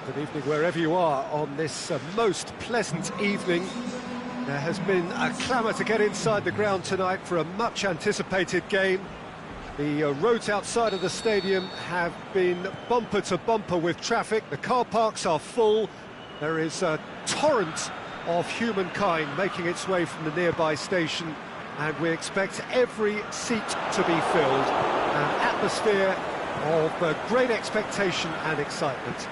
Good evening wherever you are on this most pleasant evening. There has been a clamour to get inside the ground tonight for a much-anticipated game. The roads outside of the stadium have been bumper to bumper with traffic. The car parks are full. There is a torrent of humankind making its way from the nearby station, and we expect every seat to be filled. An atmosphere of great expectation and excitement.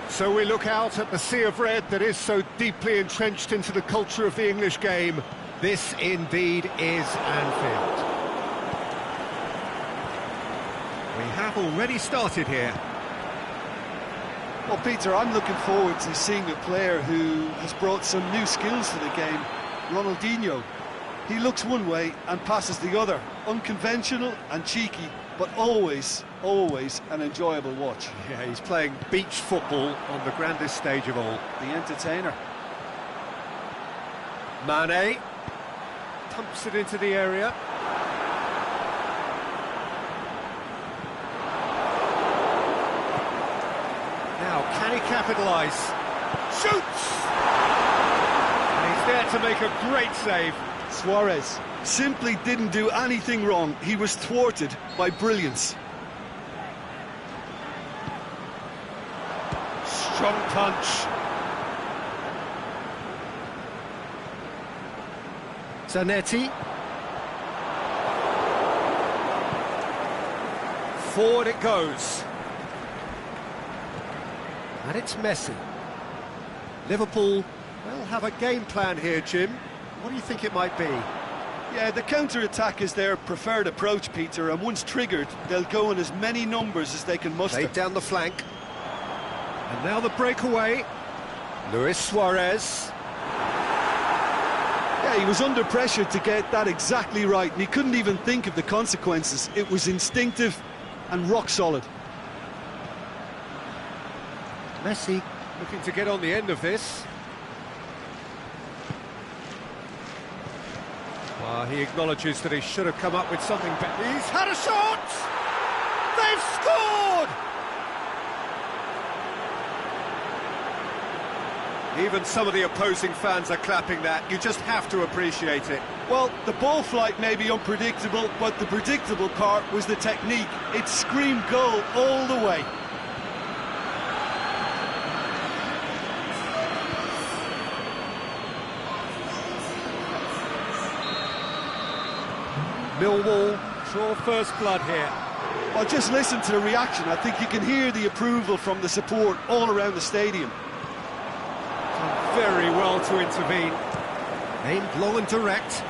So we look out at the sea of red that is so deeply entrenched into the culture of the English game. This indeed is Anfield. We have already started here. Well, Peter, I'm looking forward to seeing a player who has brought some new skills to the game. Ronaldinho. He looks one way and passes the other. Unconventional and cheeky, but always an enjoyable watch. Yeah, he's playing beach football on the grandest stage of all. The entertainer. Mane pumps it into the area. Now, can he capitalise? Shoots! And he's there to make a great save. Suarez simply didn't do anything wrong. He was thwarted by brilliance. Strong punch. Zanetti. Forward it goes. And it's Messi. Liverpool, well, have a game plan here, Jim. What do you think it might be? Yeah, the counter-attack is their preferred approach, Peter, and once triggered, they'll go in as many numbers as they can muster. Laid down the flank. And now the breakaway. Luis Suarez. Yeah, he was under pressure to get that exactly right, and he couldn't even think of the consequences. It was instinctive and rock solid. Messi looking to get on the end of this. Well, he acknowledges that he should have come up with something better. He's had a shot! They've scored! Even some of the opposing fans are clapping that. You just have to appreciate it. Well, the ball flight may be unpredictable, but the predictable part was the technique. It screamed goal all the way. Millwall draw first blood here. Well, just listen to the reaction. I think you can hear the approval from the support all around the stadium. Done very well to intervene. Aimed low and direct.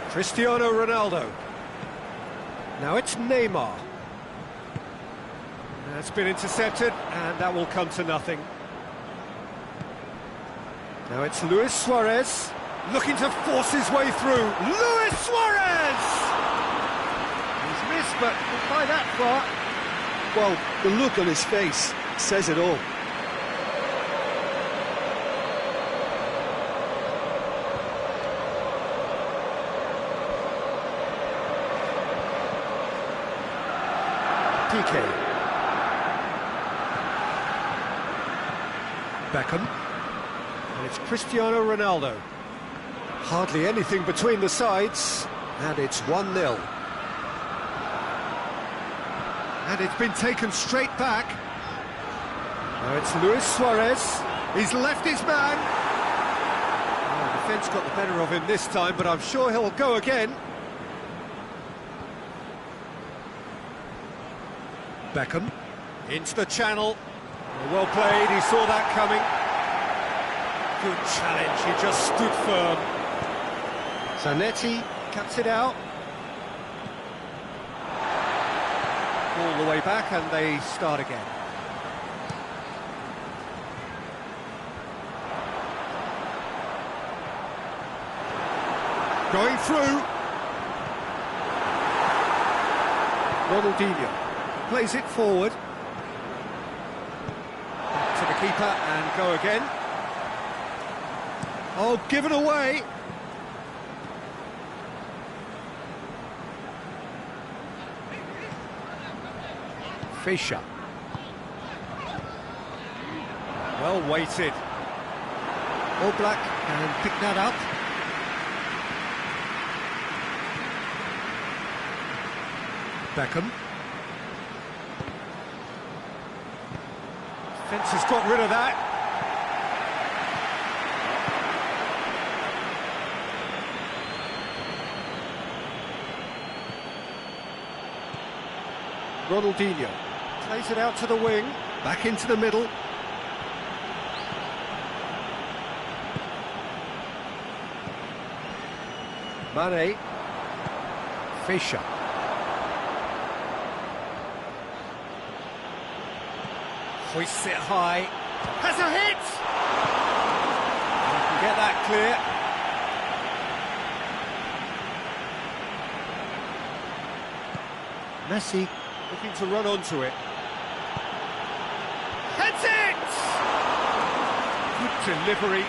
Cristiano Ronaldo. Now it's Neymar. That's been intercepted, and that will come to nothing. Now it's Luis Suarez, looking to force his way through. Luis Suarez! He's missed, but not by that far. Well, the look on his face says it all. PK. Beckham, and it's Cristiano Ronaldo. Hardly anything between the sides, and it's 1-0. And it's been taken straight back. Now it's Luis Suarez. He's left his man. Oh, the defence got the better of him this time, but I'm sure he'll go again. Beckham into the channel. Well played, he saw that coming. Good challenge, he just stood firm. Zanetti cuts it out. All the way back, and they start again. Going through. Ronaldinho plays it forward. To the keeper and go again. Oh, given away. Fischer. Well weighted. Oblak can pick that up. Beckham. Fence has got rid of that. Ronaldinho plays it out to the wing, back into the middle. Mane. Fischer. Hoists it high. Has a hit! Can get that clear. Messi looking to run onto it. Heads it! Good delivery,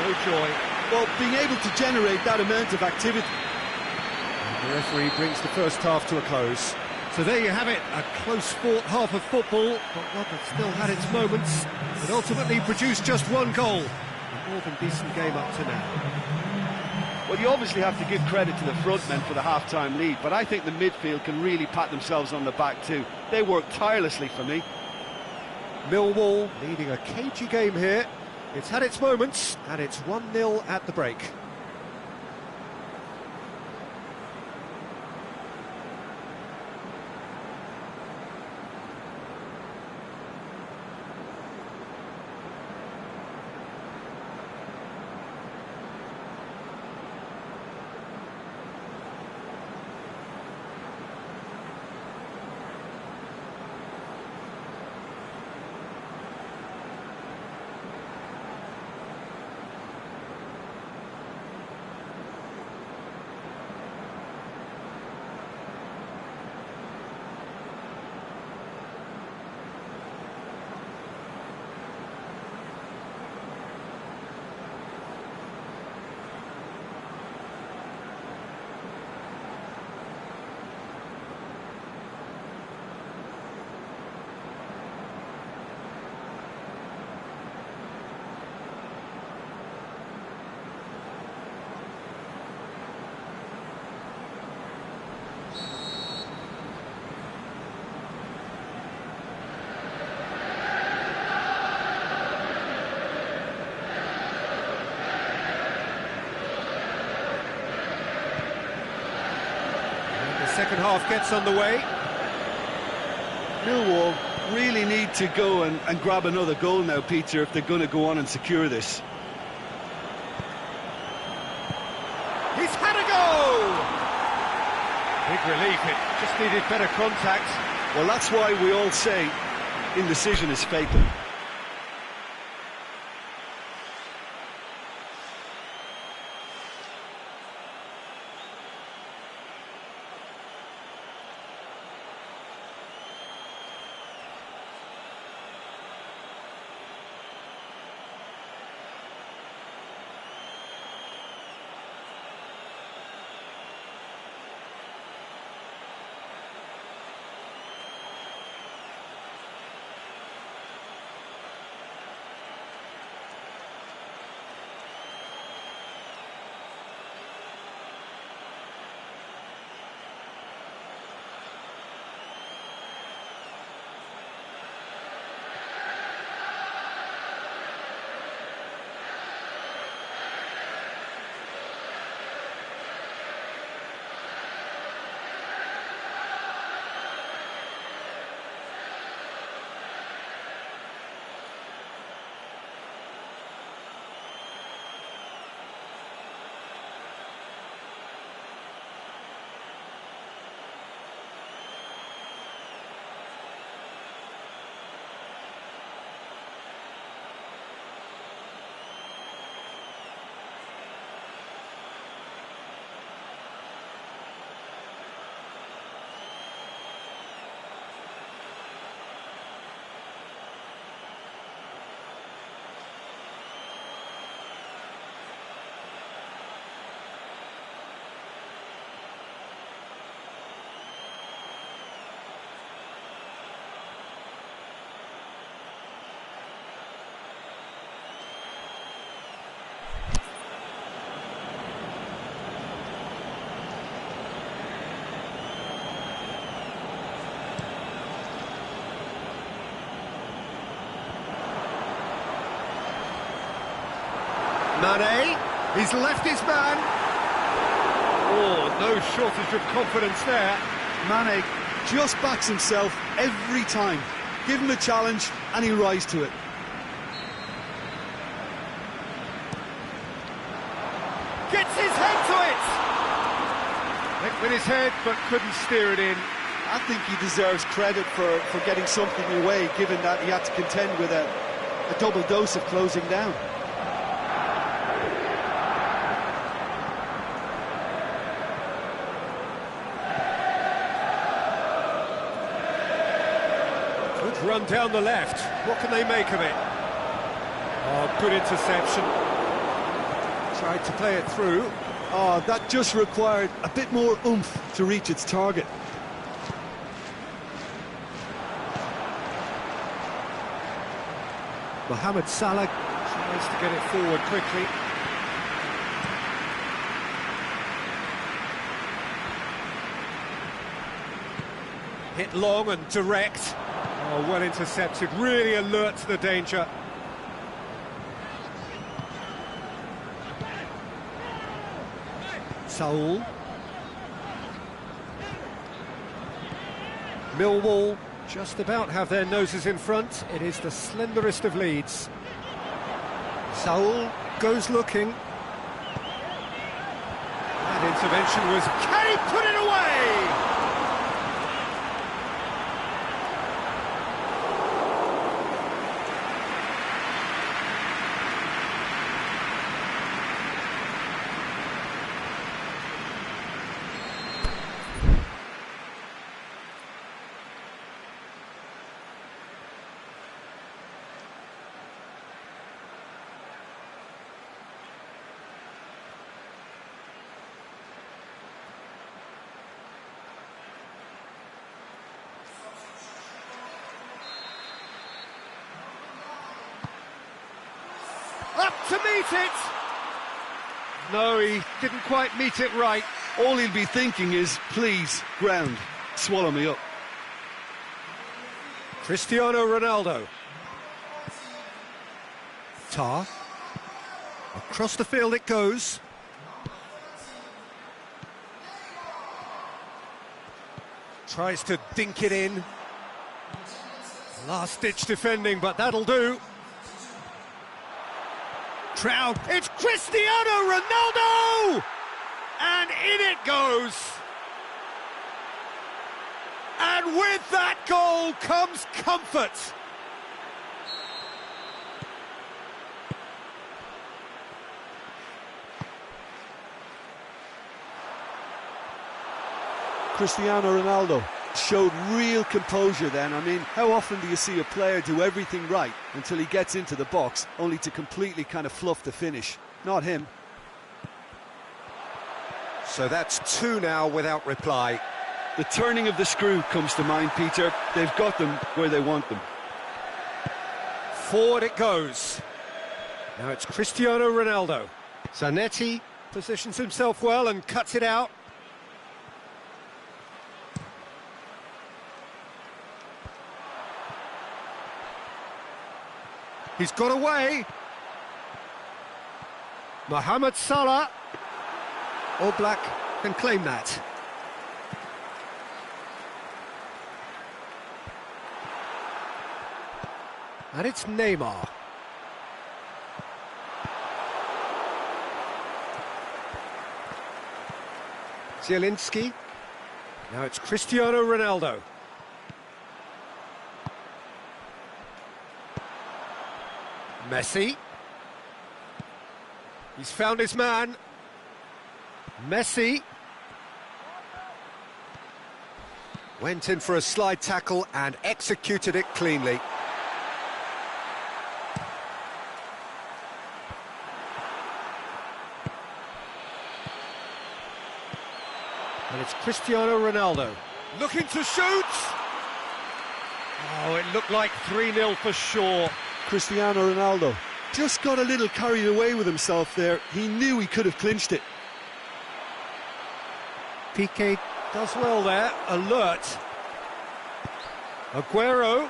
no joy. Well, being able to generate that amount of activity. And the referee brings the first half to a close. So there you have it, a close-fought half of football, but one that still had its moments, but ultimately produced just one goal. A more than decent game up to now. Well, you obviously have to give credit to the front men for the half-time lead, but I think the midfield can really pat themselves on the back too. They work tirelessly for me. Millwall leading a cagey game here. It's had its moments, and it's 1-0 at the break. Second half gets underway. Millwall really need to go and grab another goal now, Peter, if they're going to go on and secure this. He's had a go! Big relief, it just needed better contact. Well, that's why we all say indecision is fatal. Mane, he's left his man. Oh, no shortage of confidence there. Mane just backs himself every time. Give him a challenge and he'll rise to it. Gets his head to it! Went with his head, but couldn't steer it in. I think he deserves credit for getting something away, given that he had to contend with a double dose of closing down. Good run down the left. What can they make of it? Oh, good interception. Tried to play it through. Oh, that just required a bit more oomph to reach its target. Mohamed Salah tries to get it forward quickly. Hit long and direct. Oh, well intercepted, really alert to the danger. Saul. Millwall just about have their noses in front. It is the slenderest of leads. Saul goes looking. That intervention was... Can he put it away? Up to meet it! No, he didn't quite meet it right. All he'll be thinking is, please, ground, swallow me up. Cristiano Ronaldo. Tar. Across the field it goes. Tries to dink it in. Last-ditch defending, but that'll do. Crowd, it's Cristiano Ronaldo! And in it goes! And with that goal comes comfort! Cristiano Ronaldo showed real composure then. I mean, how often do you see a player do everything right until he gets into the box, only to completely kind of fluff the finish? Not him. So that's two now without reply. The turning of the screw comes to mind, Peter. They've got them where they want them. Forward it goes. Now it's Cristiano Ronaldo. Zanetti positions himself well and cuts it out. He's got away. Mohamed Salah. All Black can claim that. And it's Neymar. Zielinski. Now it's Cristiano Ronaldo. Messi. He's found his man. Messi. Went in for a slide tackle and executed it cleanly. And it's Cristiano Ronaldo. Looking to shoot! Oh, it looked like 3-0 for sure. Cristiano Ronaldo just got a little carried away with himself there. He knew he could have clinched it. Piqué does well there, alert. Aguero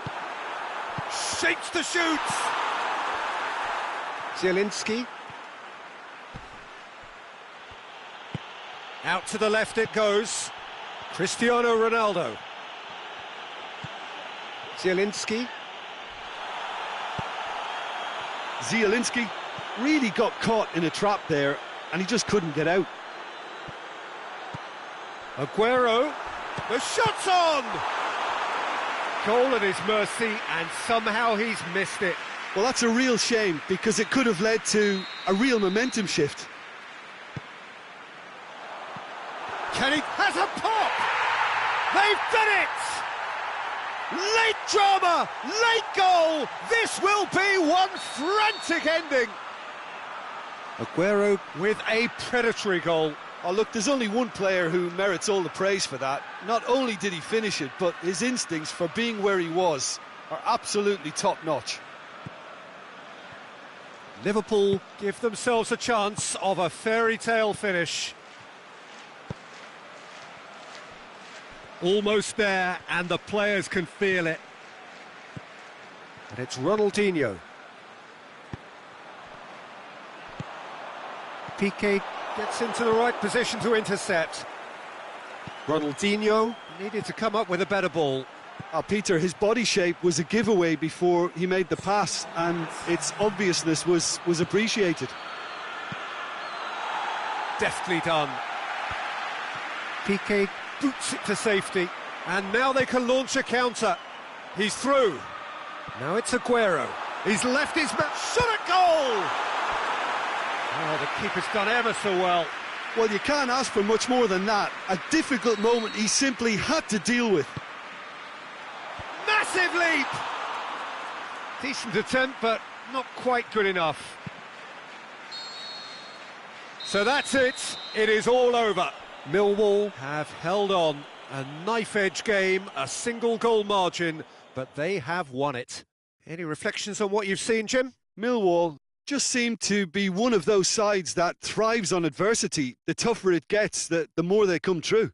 shapes the shoots. Zielinski Out to the left it goes. Cristiano Ronaldo. Zielinski. Zielinski really got caught in a trap there, and he just couldn't get out. Aguero. The shot's on! Goal at his mercy, and somehow he's missed it. Well, that's a real shame, because it could have led to a real momentum shift. Kenny has a pop! They've done it! Late drama, late goal! This will be one frantic ending! Aguero with a predatory goal. Oh, look, there's only one player who merits all the praise for that. Not only did he finish it, but his instincts for being where he was are absolutely top-notch. Liverpool give themselves a chance of a fairy tale finish. Almost there, and the players can feel it. And it's Ronaldinho. Piqué gets into the right position to intercept. Ronaldinho needed to come up with a better ball. Peter, his body shape was a giveaway before he made the pass, and its obviousness was appreciated. Deftly done. Piqué boots it to safety, and now they can launch a counter. He's through. Now it's Aguero. He's left his man. Shot at goal! Oh, the keeper's done ever so well. Well, you can't ask for much more than that. A difficult moment he simply had to deal with. Massive leap! Decent attempt, but not quite good enough. So that's it. It is all over. Millwall have held on. A knife-edge game, a single goal margin, but they have won it. Any reflections on what you've seen, Jim? Millwall just seem to be one of those sides that thrives on adversity. The tougher it gets, the more they come through.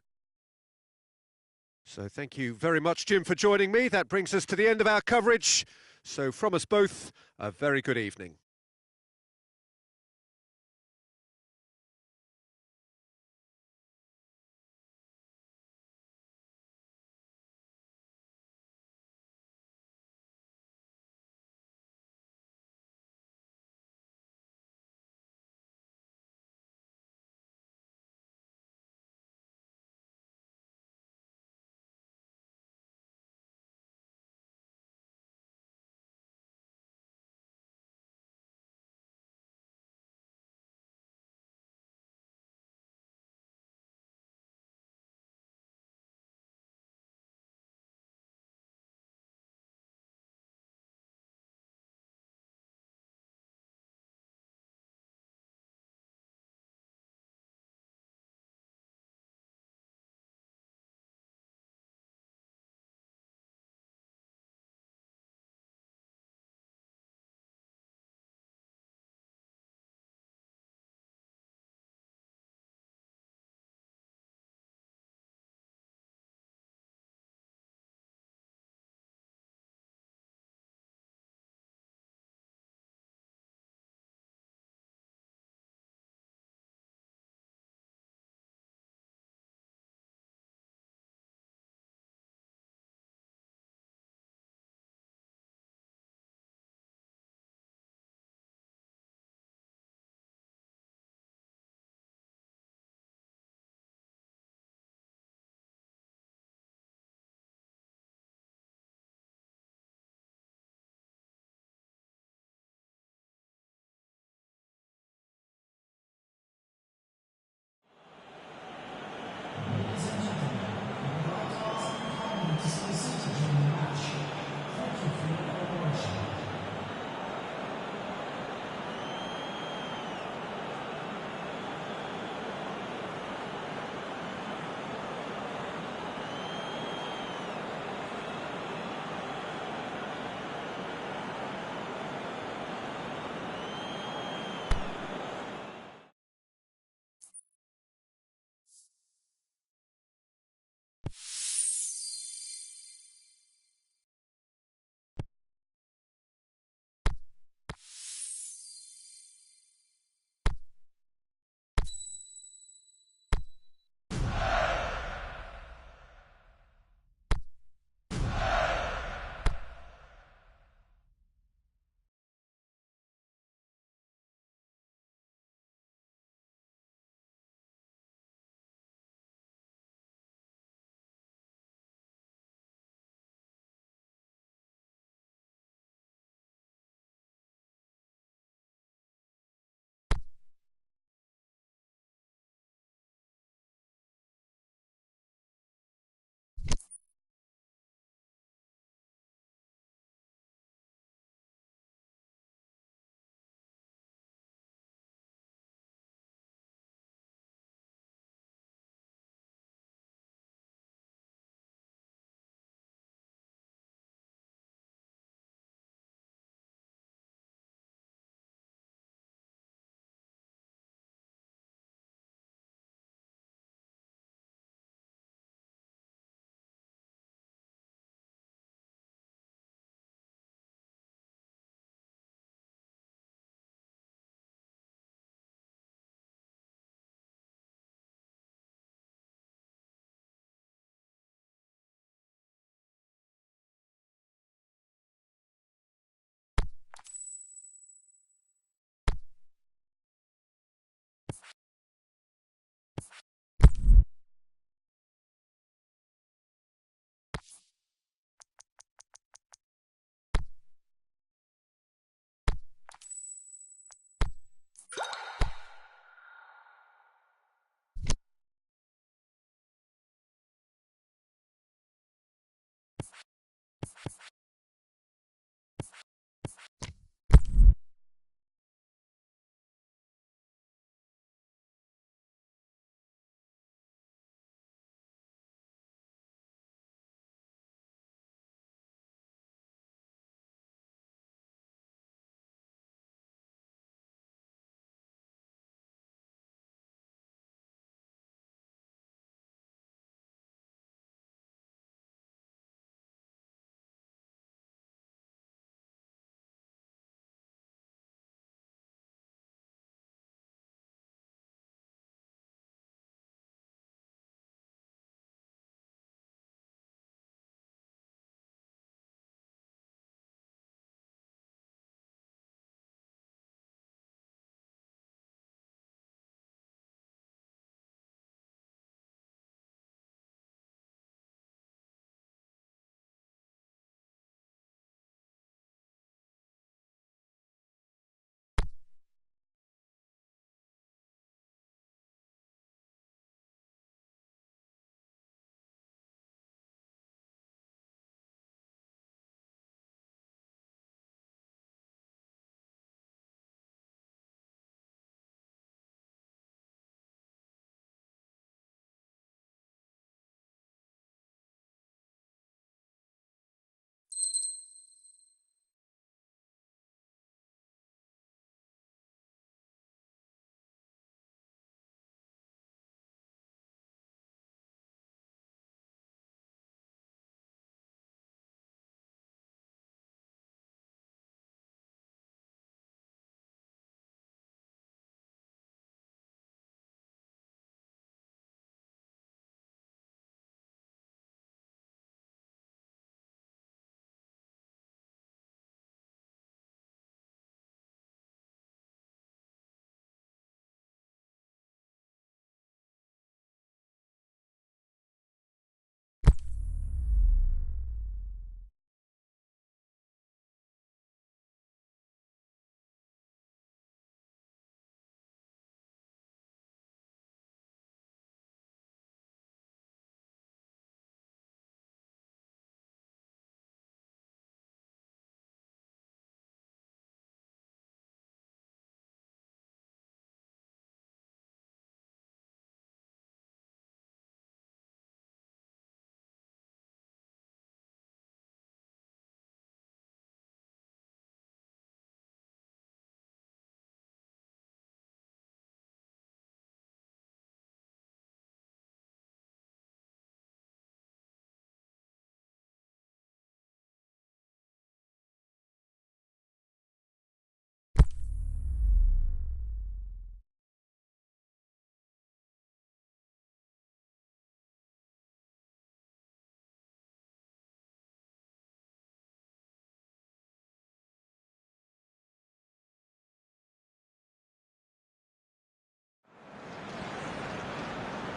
So thank you very much, Jim, for joining me. That brings us to the end of our coverage. So from us both, a very good evening.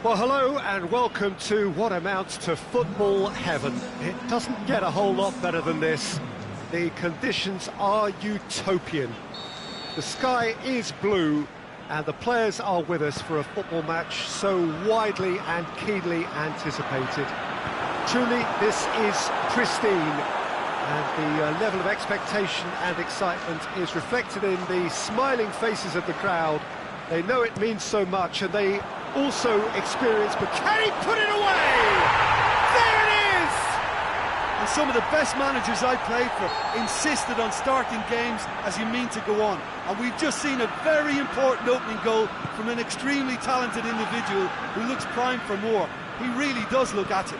Well, hello and welcome to what amounts to football heaven. It doesn't get a whole lot better than this. The conditions are utopian. The sky is blue and the players are with us for a football match so widely and keenly anticipated. Truly, this is pristine, and the level of expectation and excitement is reflected in the smiling faces of the crowd. They know it means so much, and they also experience, but can he put it away? There it is! And some of the best managers I played for insisted on starting games as you mean to go on. And we've just seen a very important opening goal from an extremely talented individual who looks primed for more. He really does look at it.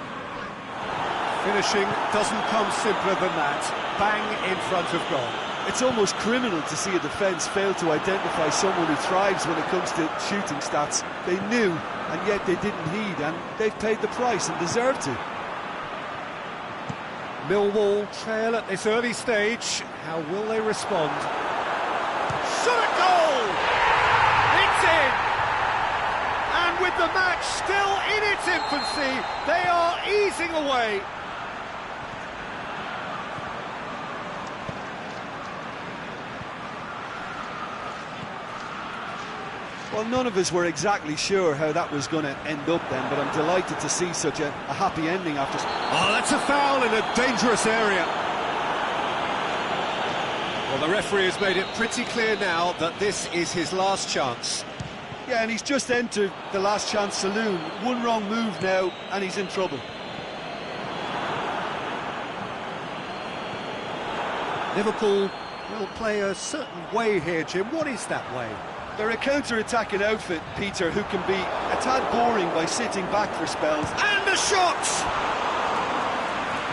Finishing doesn't come simpler than that. Bang in front of goal. It's almost criminal to see a defence fail to identify someone who thrives when it comes to shooting stats. They knew, and yet they didn't heed, and they've paid the price and deserve to. Millwall trail at this early stage. How will they respond? Shot at goal! It's in! And with the match still in its infancy, they are easing away. Well, none of us were exactly sure how that was going to end up then, but I'm delighted to see such a happy ending after... Oh, that's a foul in a dangerous area. Well, the referee has made it pretty clear now that this is his last chance. Yeah, and he's just entered the last chance saloon. One wrong move now, and he's in trouble. Liverpool will play a certain way here, Jim. What is that way? They're a counter-attacking outfit, Peter, who can be a tad boring by sitting back for spells. And the shot!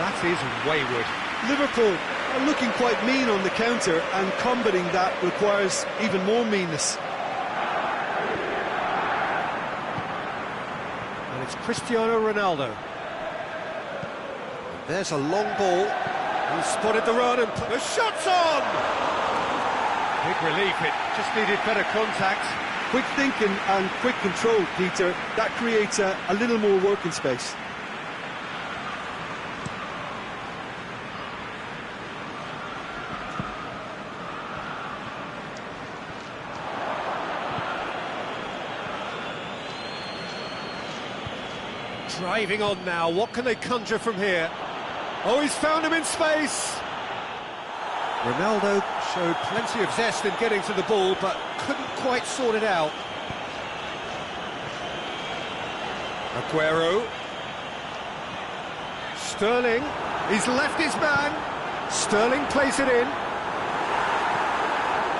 That is wayward. Liverpool are looking quite mean on the counter, and combating that requires even more meanness. And it's Cristiano Ronaldo. There's a long ball. He spotted the run and put the shots on! Big relief, it just needed better contact. Quick thinking and quick control, Peter. That creates a little more working space. Driving on now, what can they conjure from here? Oh, he's found him in space! Ronaldo showed plenty of zest in getting to the ball, but couldn't quite sort it out. Aguero. Sterling. He's left his man. Sterling plays it in.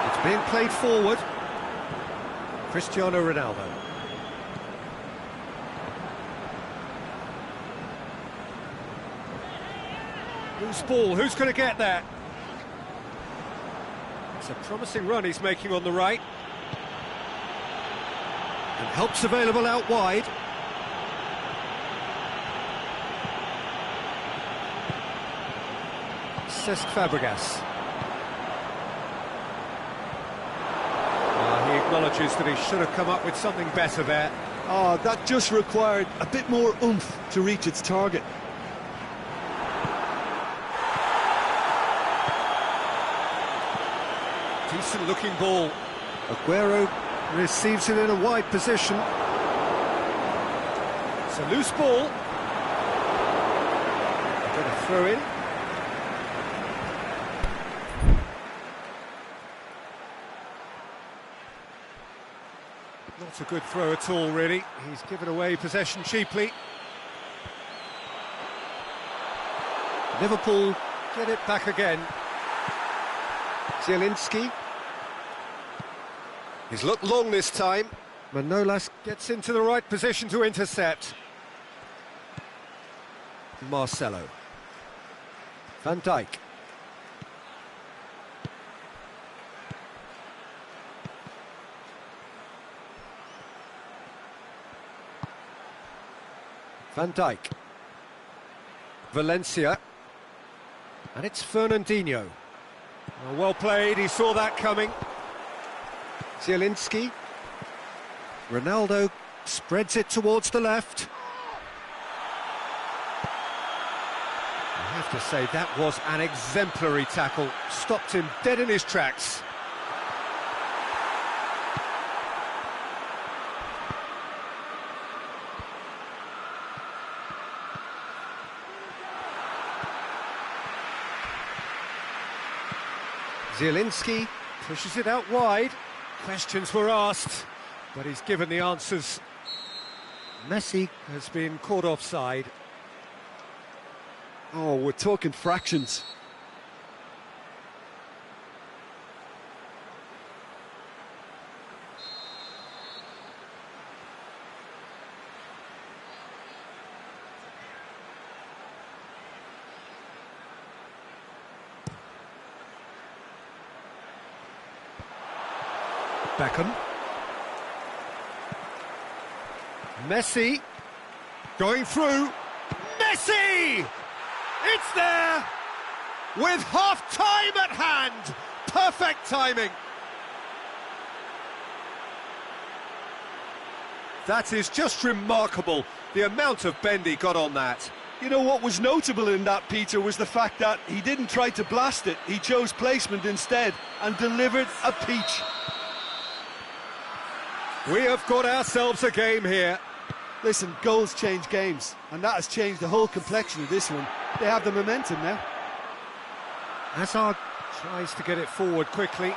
It's being played forward. Cristiano Ronaldo. Loose ball, who's going to get that? It's a promising run he's making on the right. And help's available out wide. Cesc Fabregas. He acknowledges that he should have come up with something better there. Oh, that just required a bit more oomph to reach its target. Decent looking ball. Aguero receives it in a wide position. It's a loose ball. Going to throw in. Not a good throw at all, really. He's given away possession cheaply. Liverpool get it back again. Zielinski. He's looked long this time. Manolas gets into the right position to intercept. Marcelo. Van Dijk. Van Dijk. Valencia. And it's Fernandinho. Oh, well played, he saw that coming. Zielinski. Ronaldo Spreads it towards the left. I have to say, that was an exemplary tackle. Stopped him dead in his tracks. Zielinski pushes it out wide. Questions were asked, but he's given the answers. Messi has been caught offside. Oh, we're talking fractions. Beckham. Messi. Going through. Messi! It's there! With half-time at hand! Perfect timing! That is just remarkable, the amount of bend he got on that. You know what was notable in that, Peter, was the fact that he didn't try to blast it. He chose placement instead and delivered a peach. We have got ourselves a game here. Listen, goals change games, and that has changed the whole complexion of this one. They have the momentum now. Hazard tries to get it forward quickly.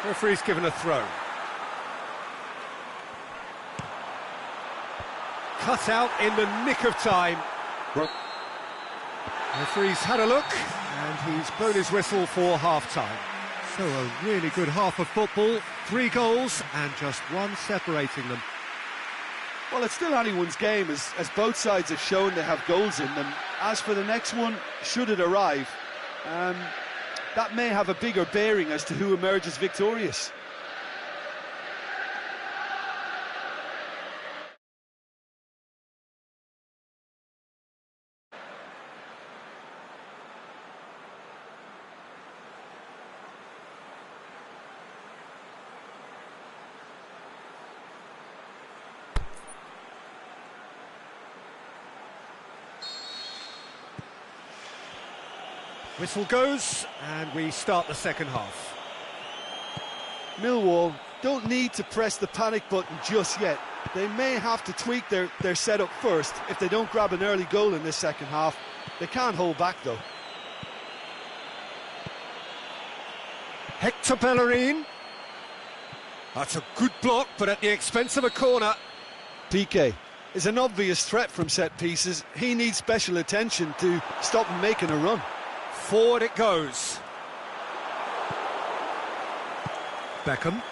Referee's given a throw. Cut out in the nick of time. Referee's had a look, and he's blown his whistle for half-time. So a really good half of football, 3 goals and just one separating them. Well, it's still anyone's game, as both sides have shown they have goals in them. As for the next one, should it arrive, that may have a bigger bearing as to who emerges victorious. Whistle goes, and we start the second half. Millwall don't need to press the panic button just yet. They may have to tweak their setup first if they don't grab an early goal in this second half. They can't hold back, though. Hector Bellerin. That's a good block, but at the expense of a corner. Piqué is an obvious threat from set pieces. He needs special attention to stop him making a run. Forward it goes. Beckham.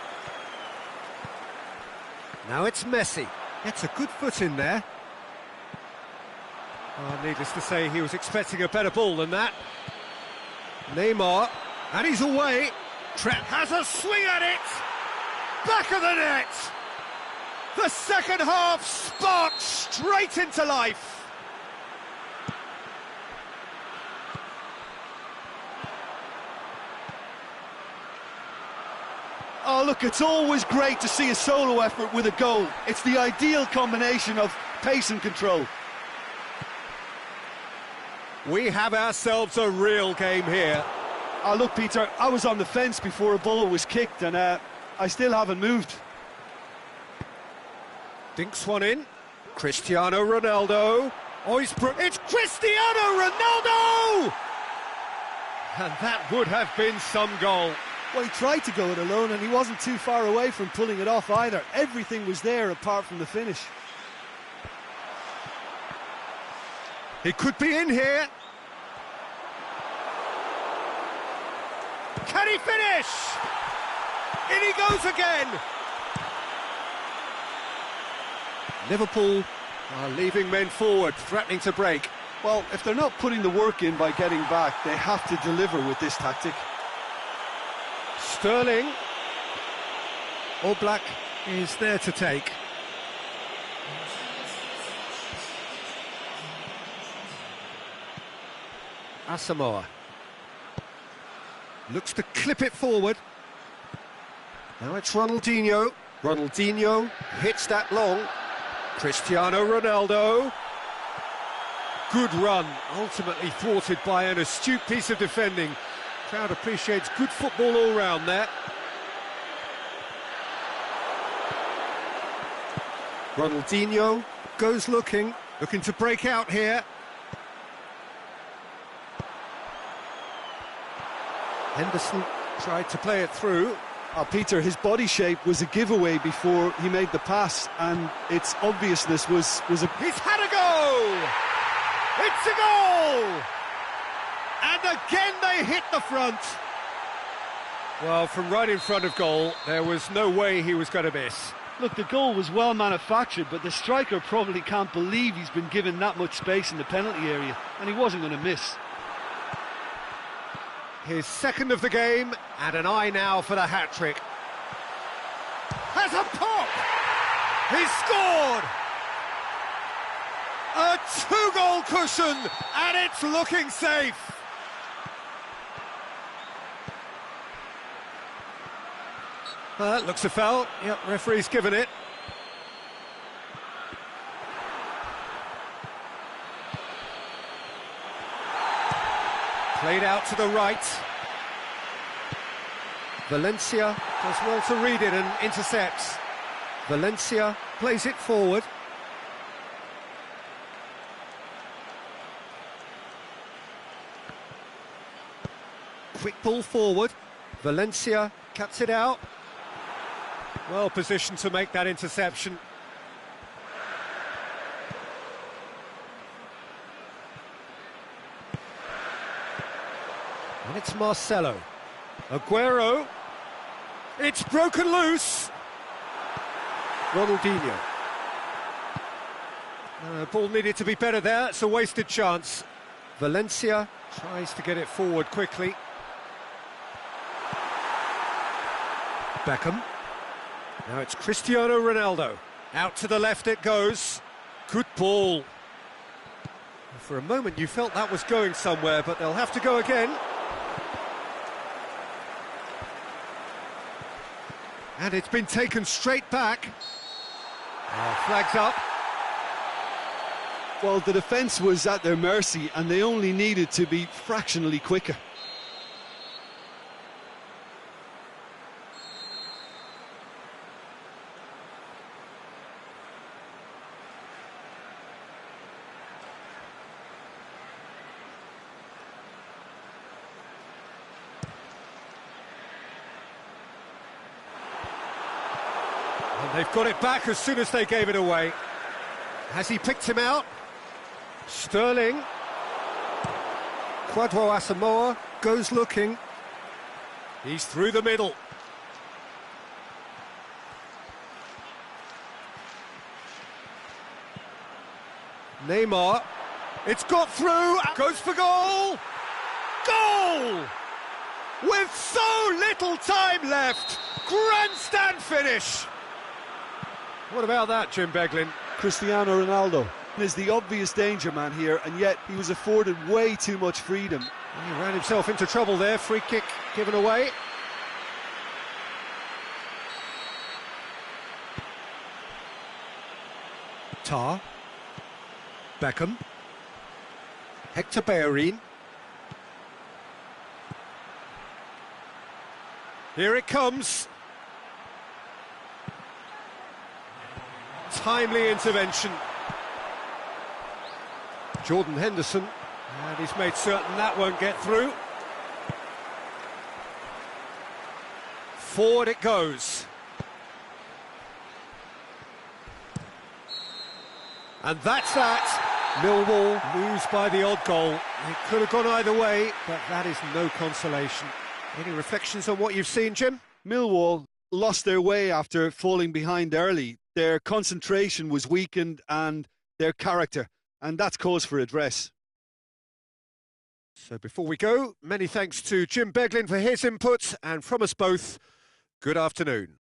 Now it's Messi. Gets a good foot in there. Oh, needless to say, he was expecting a better ball than that. Neymar. And he's away. Trent has a swing at it. Back of the net. The second half sparks straight into life. Oh, look, it's always great to see a solo effort with a goal. It's the ideal combination of pace and control. We have ourselves a real game here. Oh, look, Peter, I was on the fence before a ball was kicked, and I still haven't moved. Dinks one in. Cristiano Ronaldo. Oh, it's Cristiano Ronaldo! And that would have been some goal. Well, he tried to go it alone, and he wasn't too far away from pulling it off either. Everything was there apart from the finish. He could be in here. Can he finish? In he goes again. Liverpool are leaving men forward, threatening to break. Well, if they're not putting the work in by getting back, they have to deliver with this tactic. Sterling. Oblak is there to take. Asamoah. Looks to clip it forward. Now it's Ronaldinho. Ronaldinho hits that long. Cristiano Ronaldo. Good run, ultimately thwarted by an astute piece of defending. Crowd appreciates good football all round there. Ronaldinho goes looking to break out here. Henderson tried to play it through. Oh, Peter, his body shape was a giveaway before he made the pass, and its obviousness was a... He's had a go! It's a goal! And again they hit the front. Well, from right in front of goal, there was no way he was going to miss. Look, the goal was well manufactured, but the striker probably can't believe he's been given that much space in the penalty area, and he wasn't going to miss. His second of the game, and an eye now for the hat-trick. Has a pop! He's scored! A two-goal cushion, and it's looking safe. That looks a foul. Yep, referee's given it. Played out to the right. Valencia does well to read it and intercepts. Valencia plays it forward. Quick ball forward. Valencia cuts it out. Well positioned to make that interception. And it's Marcelo. Aguero. It's broken loose. Ronaldinho. Ball needed to be better there. It's a wasted chance. Valencia tries to get it forward quickly. Beckham. Now it's Cristiano Ronaldo. Out to the left it goes. Good ball. For a moment you felt that was going somewhere, but they'll have to go again. And it's been taken straight back. Flags up. Well, the defence was at their mercy, and they only needed to be fractionally quicker. And they've got it back as soon as they gave it away. Has he picked him out? Sterling. Quadro Asamoah goes looking. He's through the middle. Neymar. It's got through. Goes for goal. Goal! With so little time left. Grandstand finish. What about that, Jim Beglin? Cristiano Ronaldo is the obvious danger man here, and yet he was afforded way too much freedom. He ran himself into trouble there. Free kick given away. Tar. Beckham. Hector Bellerin. Here it comes. Timely intervention. Jordan Henderson, and he's made certain that won't get through. Forward it goes. And that's that. Millwall lose by the odd goal. It could have gone either way, but that is no consolation. Any reflections on what you've seen, Jim? Millwall lost their way after falling behind early. Their concentration was weakened, and their character, and that's cause for address. So before we go, many thanks to Jim Beglin for his input, and from us both, good afternoon.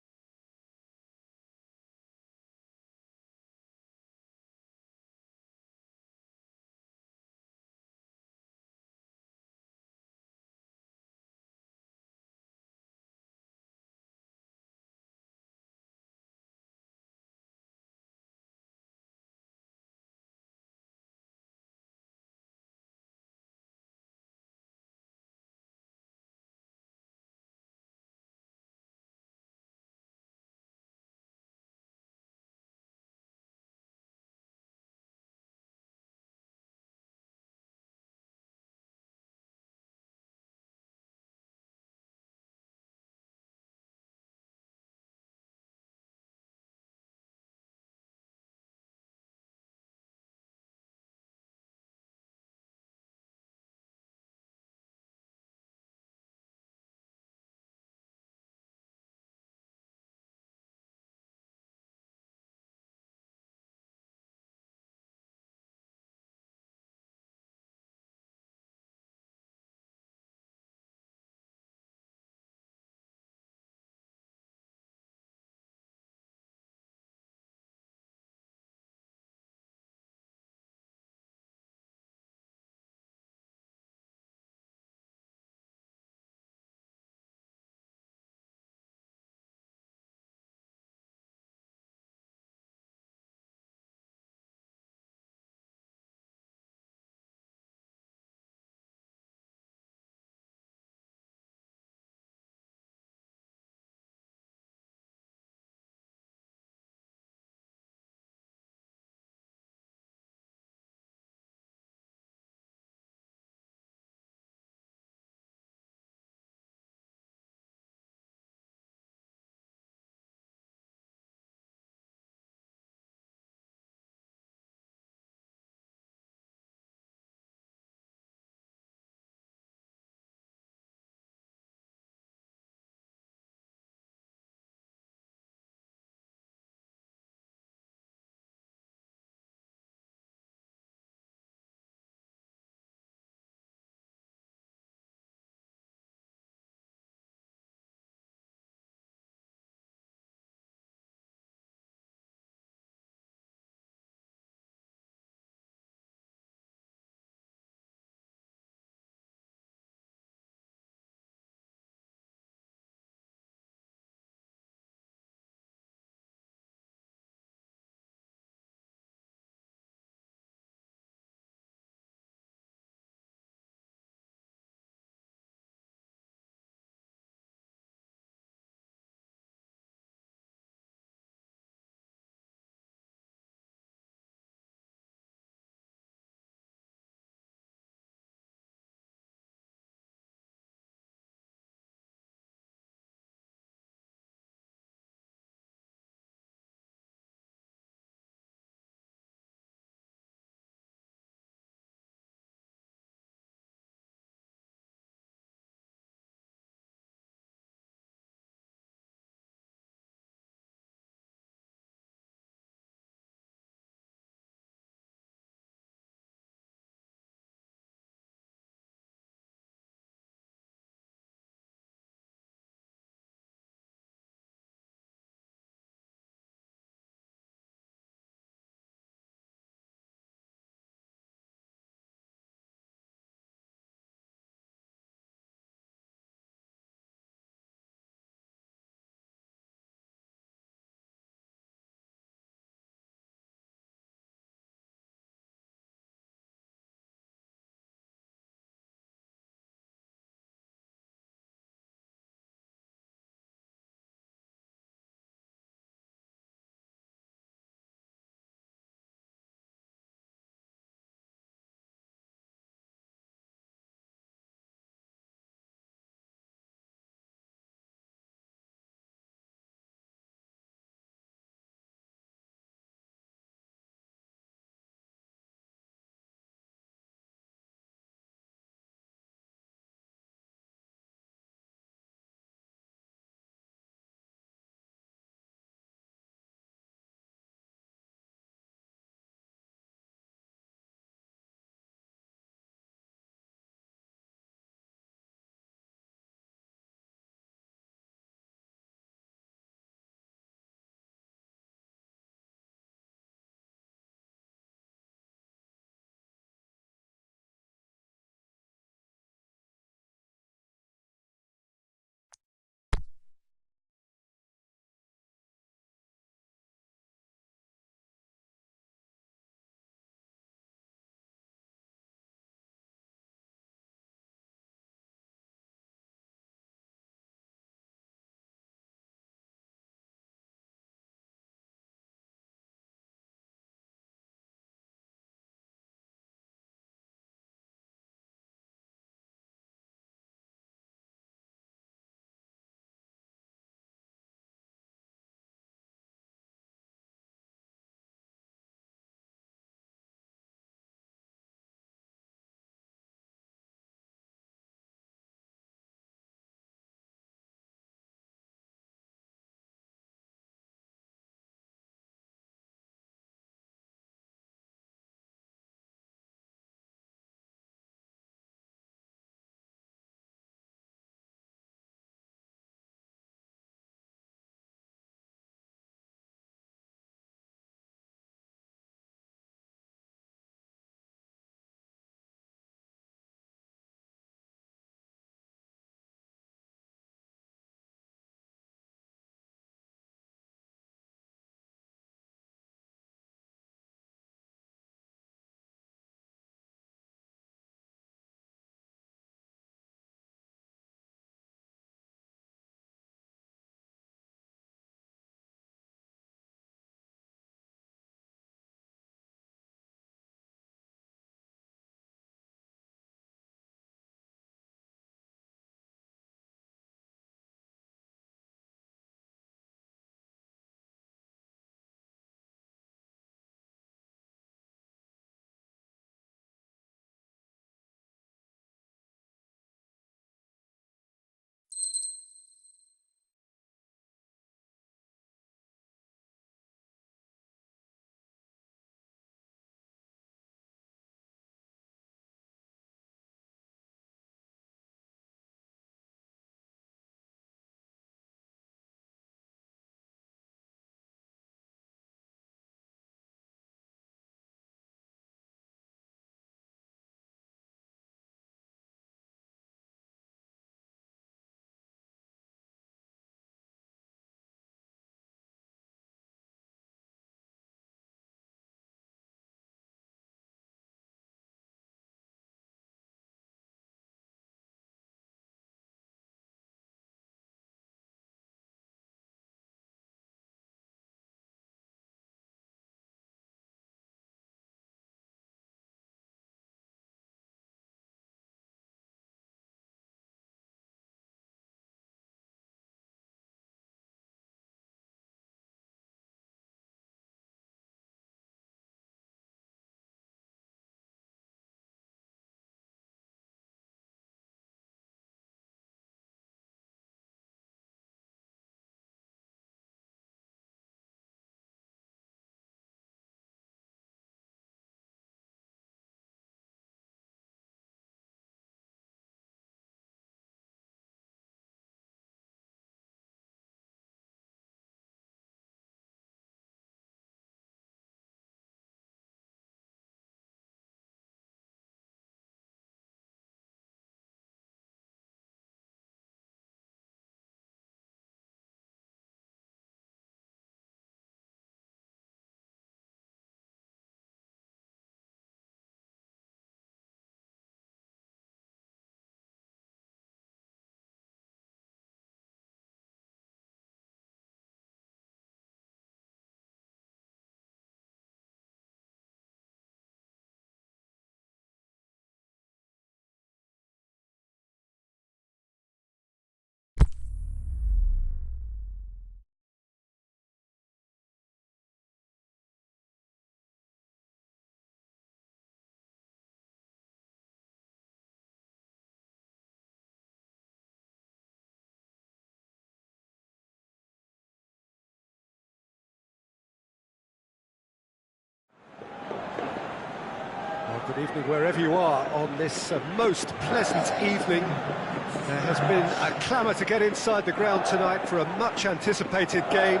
Evening wherever you are on this most pleasant evening. There has been a clamour to get inside the ground tonight for a much anticipated game.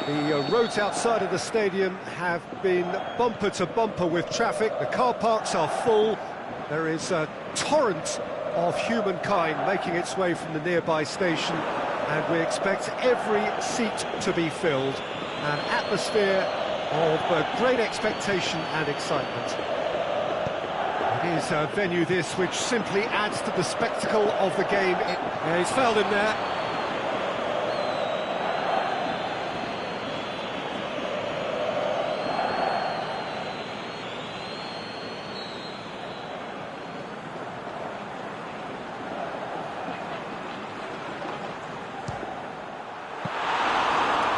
The roads outside of the stadium have been bumper to bumper with traffic. The car parks are full. There is a torrent of humankind making its way from the nearby station, and we expect every seat to be filled. An atmosphere of great expectation and excitement. It is a venue this which simply adds to the spectacle of the game. Yeah, he's fouled him there.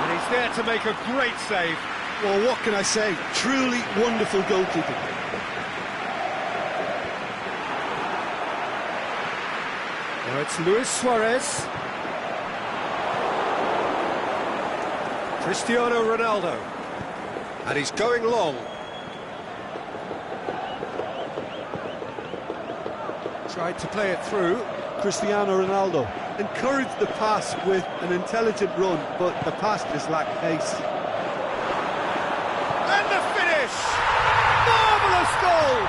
And he's there to make a great save. Well, what can I say? Truly wonderful goalkeeping. Now it's Luis Suarez. Cristiano Ronaldo. And he's going long. Tried to play it through. Cristiano Ronaldo encouraged the pass with an intelligent run, but the pass just lacked pace. And the finish! Marvellous goal!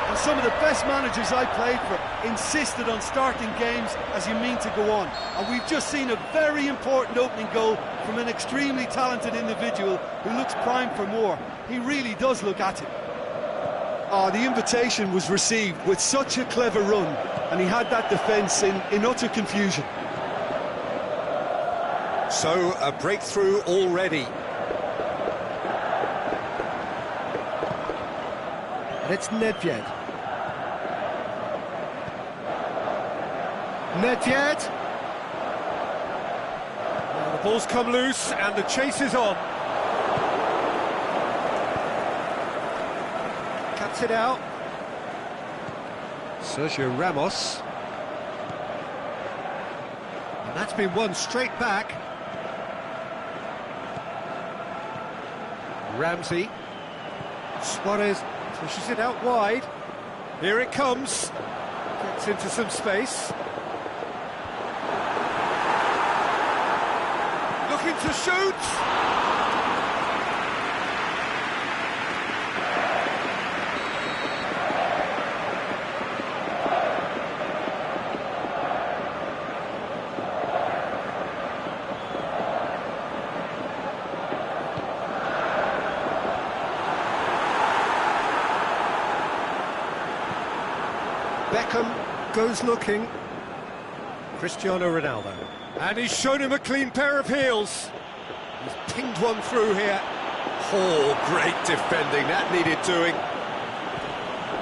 And some of the best managers I played for insisted on starting games as you mean to go on. And we've just seen a very important opening goal from an extremely talented individual who looks primed for more. He really does look at it. Oh, the invitation was received with such a clever run, and he had that defence in utter confusion. So, a breakthrough already. And it's Nedved. Nedved. Well, the ball's come loose and the chase is on. Cuts it out. Sergio Ramos. And that's been won straight back. Ramsey. Suarez pushes it out wide. Here it comes. Gets into some space. Looking to shoot. Beckham goes looking. Cristiano Ronaldo. And he's shown him a clean pair of heels. He's pinged one through here. Oh, great defending. That needed doing.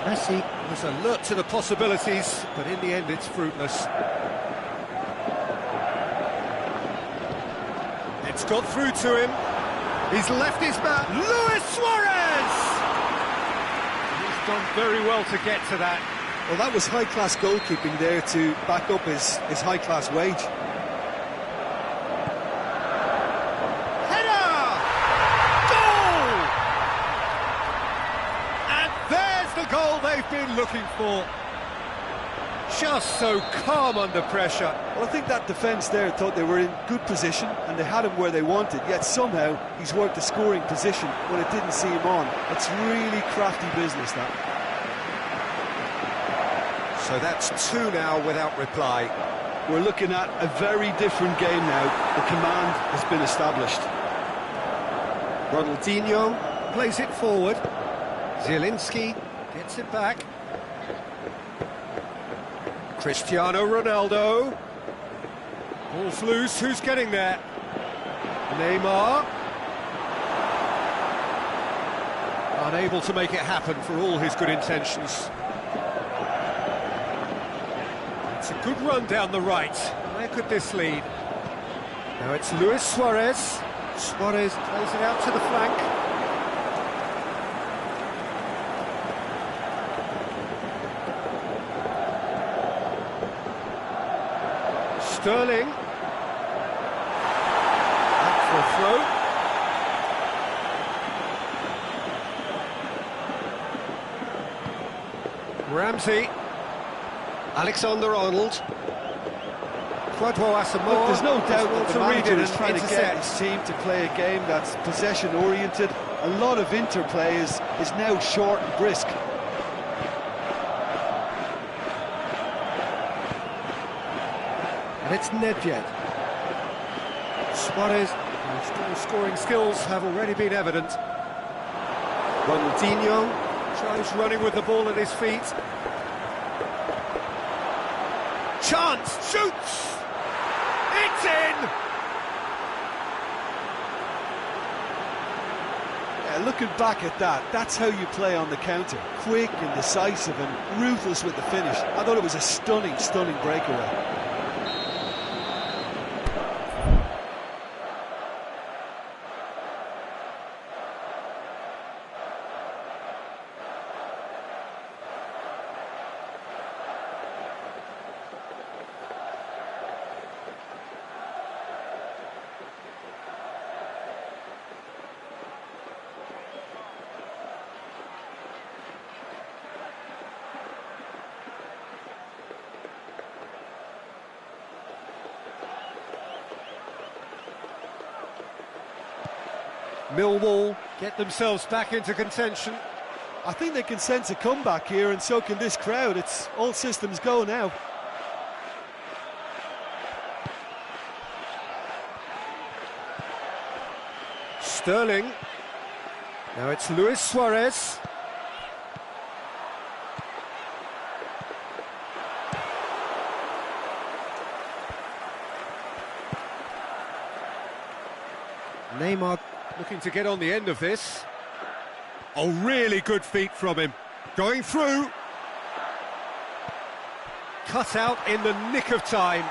Messi was alert to the possibilities, but in the end it's fruitless. It's got through to him. He's left his man. Luis Suarez! He's done very well to get to that. Well, that was high-class goalkeeping there to back up his high-class wage. Header! Goal! And there's the goal they've been looking for. Just so calm under pressure. Well, I think that defence there thought they were in good position and they had him where they wanted, yet somehow he's worked the scoring position when it didn't see him on. It's really crafty business, that. So that's two now without reply. We're looking at a very different game now. The command has been established. Ronaldinho plays it forward. Zielinski gets it back. Cristiano Ronaldo. Ball's loose, who's getting there? Neymar. Unable to make it happen for all his good intentions. It's a good run down the right. Where could this lead? Now it's Luis Suarez. Suarez plays it out to the flank. Sterling. Up for a throw. Ramsey. Alexander-Arnold. Quadro Asamoah. Look, there's no doubt that the manager is trying to get intercept. his team to play a game that's possession-oriented. A lot of interplay is now short and brisk. And it's Nedved. Suarez, whose scoring skills have already been evident. Ronaldinho tries running with the ball at his feet. Chance, shoots! It's in! Yeah, looking back at that, that's how you play on the counter. Quick and decisive and ruthless with the finish. I thought it was a stunning, stunning breakaway. Millwall get themselves back into contention. I think they can sense a comeback here, and so can this crowd. It's all systems go now. Sterling. Now it's Luis Suarez. Neymar looking to get on the end of this. Oh, really good feet from him. Going through. Cut out in the nick of time.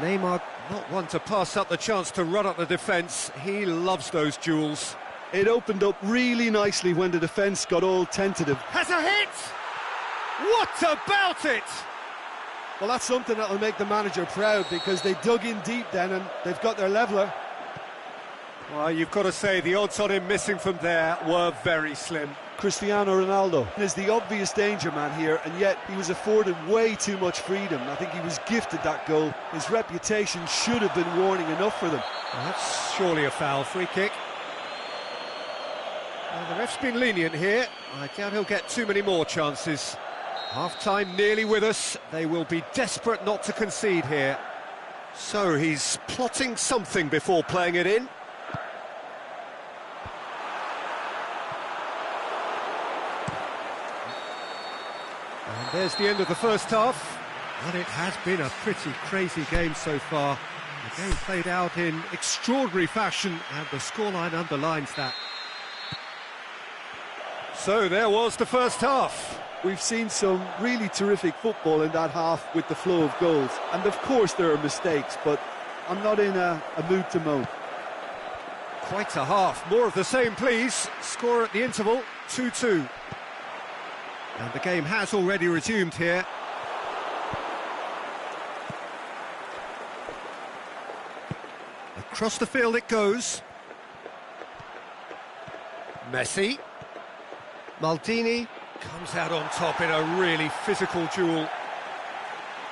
Neymar not one to pass up the chance to run up the defence. He loves those duels. It opened up really nicely when the defence got all tentative. Has a hit! What about it? Well, that's something that'll make the manager proud, because they dug in deep then and they've got their leveller. Well, you've got to say the odds on him missing from there were very slim. Cristiano Ronaldo is the obvious danger man here, and yet he was afforded way too much freedom. I think he was gifted that goal. His reputation should have been warning enough for them. Well, that's surely a foul. Free kick. Well, the ref's been lenient here. I doubt he'll get too many more chances. Half-time nearly with us. They will be desperate not to concede here. So he's plotting something before playing it in. And there's the end of the first half. And it has been a pretty crazy game so far. The game played out in extraordinary fashion, and the scoreline underlines that. So there was the first half. We've seen some really terrific football in that half with the flow of goals. And of course there are mistakes, but I'm not in a mood to moan. Quite a half. More of the same, please. Score at the interval, 2-2. And the game has already resumed here. Across the field it goes. Messi. Maldini comes out on top in a really physical duel.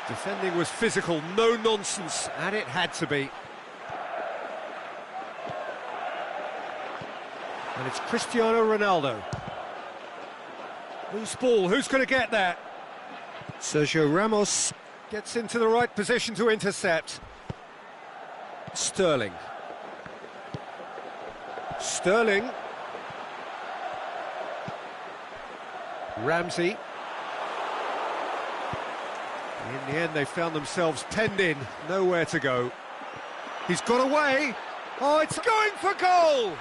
Defending was physical, no nonsense, and it had to be. And it's Cristiano Ronaldo. Loose ball, who's going to get that? Sergio Ramos gets into the right position to intercept. Sterling. Sterling. Ramsey. In the end, they found themselves penned in, nowhere to go. He's got away. Oh, it's going for goal!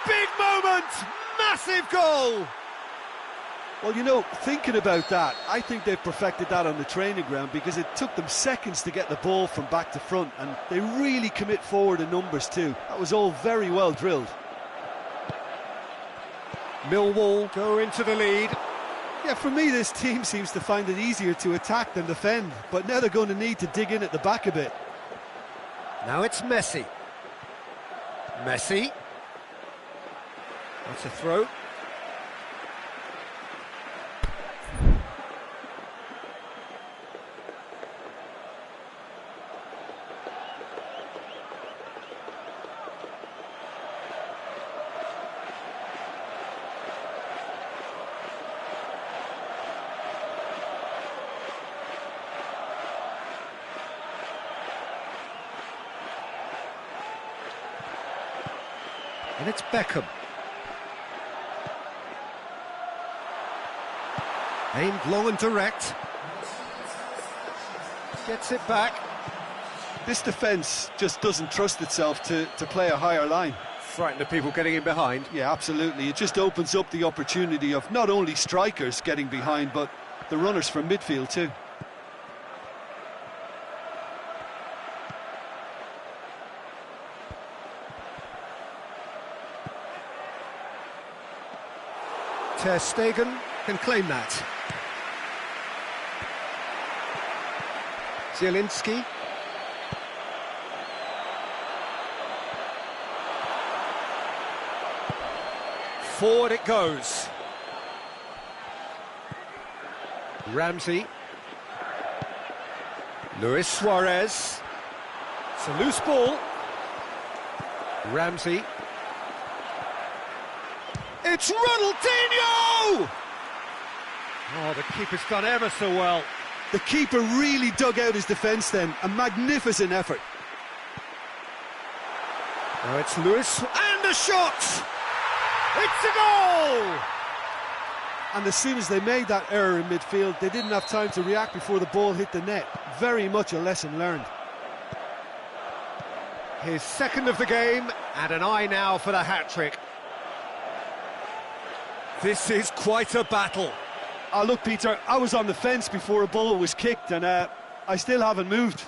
Big moment! Massive goal! Well, you know, thinking about that, I think they've perfected that on the training ground, because it took them seconds to get the ball from back to front, and they really commit forward in numbers too. That was all very well drilled. Millwall go into the lead. Yeah, for me, this team seems to find it easier to attack than defend, but now they're going to need to dig in at the back a bit. Now it's Messi. Messi. That's a throw. And it's Beckham. Aimed long and direct. Gets it back. This defence just doesn't trust itself to play a higher line. Frightened of people getting in behind. Yeah, absolutely. It just opens up the opportunity of not only strikers getting behind, but the runners from midfield too. Ter Stegen can claim that. Zielinski. Forward it goes. Ramsey. Luis Suarez. It's a loose ball. Ramsey. It's Ronaldinho! Oh, the keeper's done ever so well. The keeper really dug out his defence then. A magnificent effort. Now it's Luis, and a shot! It's a goal! And as soon as they made that error in midfield, they didn't have time to react before the ball hit the net. Very much a lesson learned. His second of the game, and an eye now for the hat-trick. This is quite a battle. Oh, look, Peter, I was on the fence before a ball was kicked, and I still haven't moved.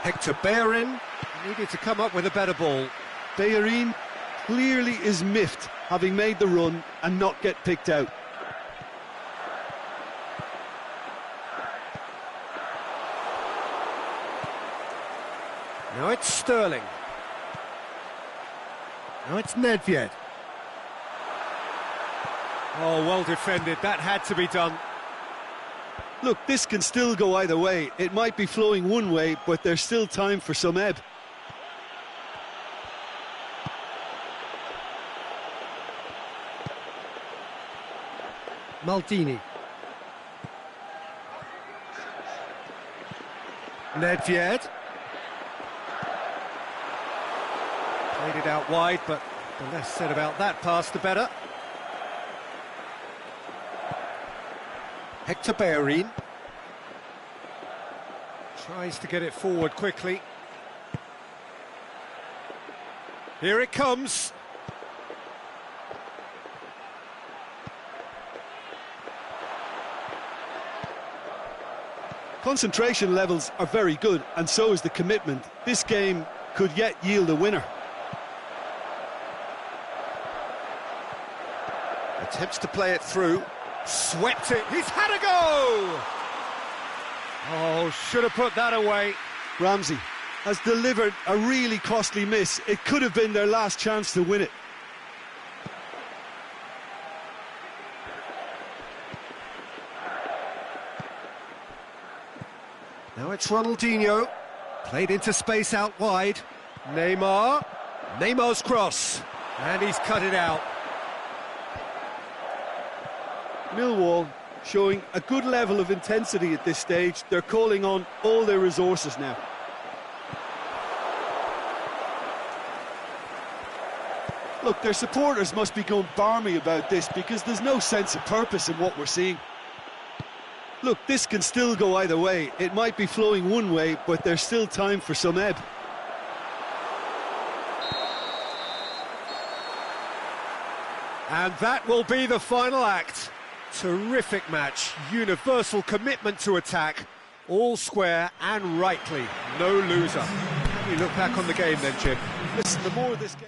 Hector Bellerin needed to come up with a better ball. Bellerin clearly is miffed, having made the run and not get picked out. Now it's Sterling. Now it's Nedved. Oh, well defended. That had to be done. Look, this can still go either way. It might be flowing one way, but there's still time for some ebb. Maldini. Nedved. Played it out wide, but the less said about that pass, the better. Hector Bellerin. Tries to get it forward quickly. Here it comes. Concentration levels are very good, and so is the commitment. This game could yet yield a winner. Attempts to play it through. Swept it. He's had a go! Oh, should have put that away. Ramsey has delivered a really costly miss. It could have been their last chance to win it. Now it's Ronaldinho. Played into space out wide. Neymar. Neymar's cross. And he's cut it out. Millwall showing a good level of intensity at this stage. They're calling on all their resources now. Look, their supporters must be going barmy about this because there's no sense of purpose in what we're seeing. Look, this can still go either way. It might be flowing one way, but there's still time for some ebb. And that will be the final act. Terrific match, universal commitment to attack, all square and rightly, no loser. How do you look back on the game then, Jim? Listen, the more this game...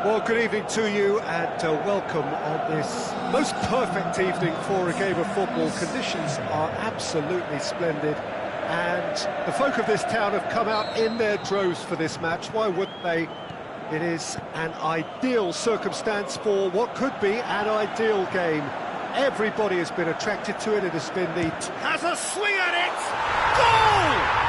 Well, good evening to you and welcome on this most perfect evening for a game of football. Conditions are absolutely splendid and the folk of this town have come out in their droves for this match. Why wouldn't they? It is an ideal circumstance for what could be an ideal game. Everybody has been attracted to it. It has been has a swing at it! Goal!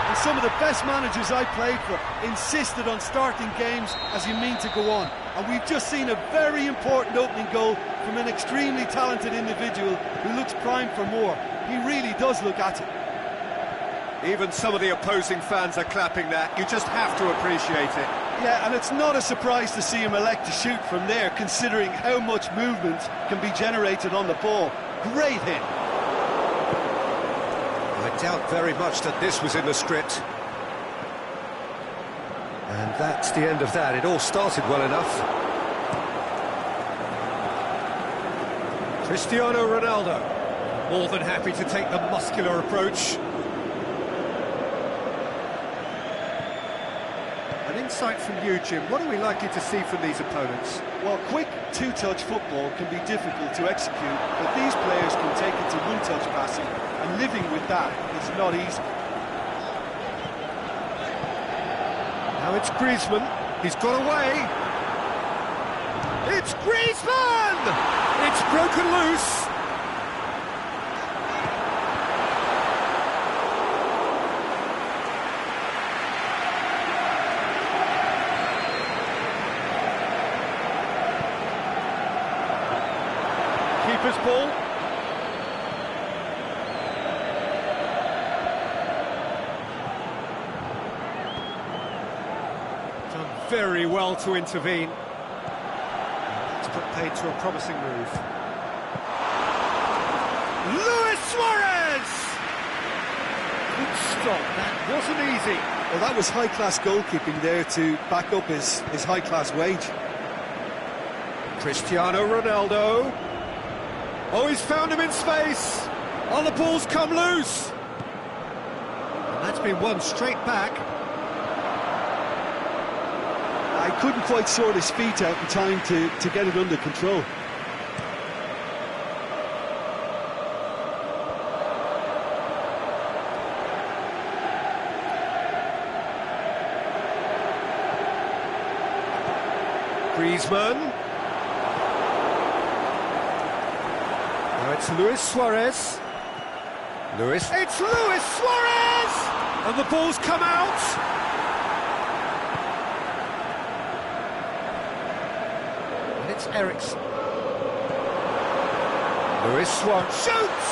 And some of the best managers I played for insisted on starting games as you mean to go on. And we've just seen a very important opening goal from an extremely talented individual who looks primed for more. He really does look at it. Even some of the opposing fans are clapping that. You just have to appreciate it. Yeah, and it's not a surprise to see him elect to shoot from there, considering how much movement can be generated on the ball. Great hit. I doubt very much that this was in the script. And that's the end of that. It all started well enough. Cristiano Ronaldo, more than happy to take the muscular approach. An insight from you, Jim. What are we likely to see from these opponents? Well, quick two-touch football can be difficult to execute, but these players can take it to one-touch passing, and living with that is not easy. Now it's Griezmann. He's got away. It's Griezmann! It's broken loose. Keeper's ball. Done very well to intervene. It's put paid to a promising move. Luis Suarez! Good stop, that wasn't easy. Well, that was high-class goalkeeping there to back up his high-class wage. Cristiano Ronaldo. Oh, he's found him in space. Oh, the ball's come loose. And that's been won straight back. I couldn't quite sort his feet out in time to get it under control. Griezmann. Now it's Luis Suarez. It's Luis Suarez! And the ball's come out. And it's Eriksen. Luis Suarez shoots!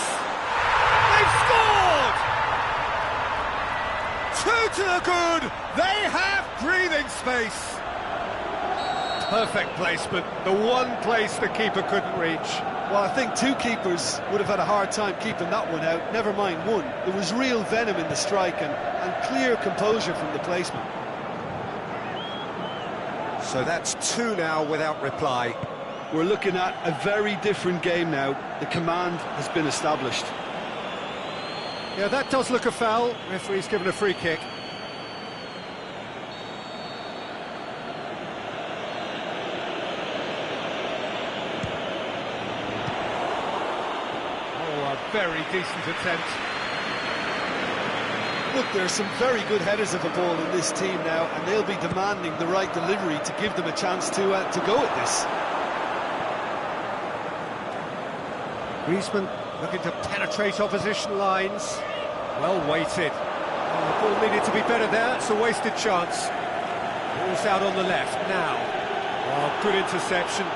They've scored! Two to the good! They have breathing space. Perfect placement, the one place the keeper couldn't reach. Well, I think two keepers would have had a hard time keeping that one out, never mind one. There was real venom in the strike and clear composure from the placement. So that's two now without reply. We're looking at a very different game now. The command has been established. Yeah, that does look a foul. Referee's given a free kick. Very decent attempt. Look, there's some very good headers of the ball in this team now, and they'll be demanding the right delivery to give them a chance to go at this. Griezmann looking to penetrate opposition lines. Well weighted. Oh, the ball needed to be better there. It's a wasted chance. Ball's out on the left now. Oh, good interception.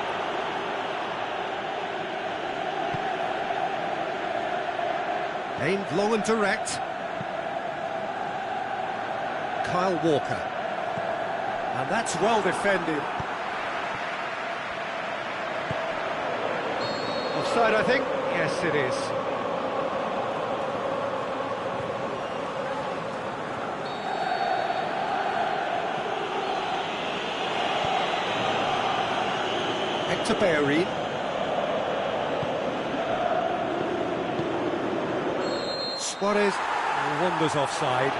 Aimed long and direct. Kyle Walker. And that's well defended. Offside, I think? Yes, it is. Hector Bellerin. Suarez wanders offside.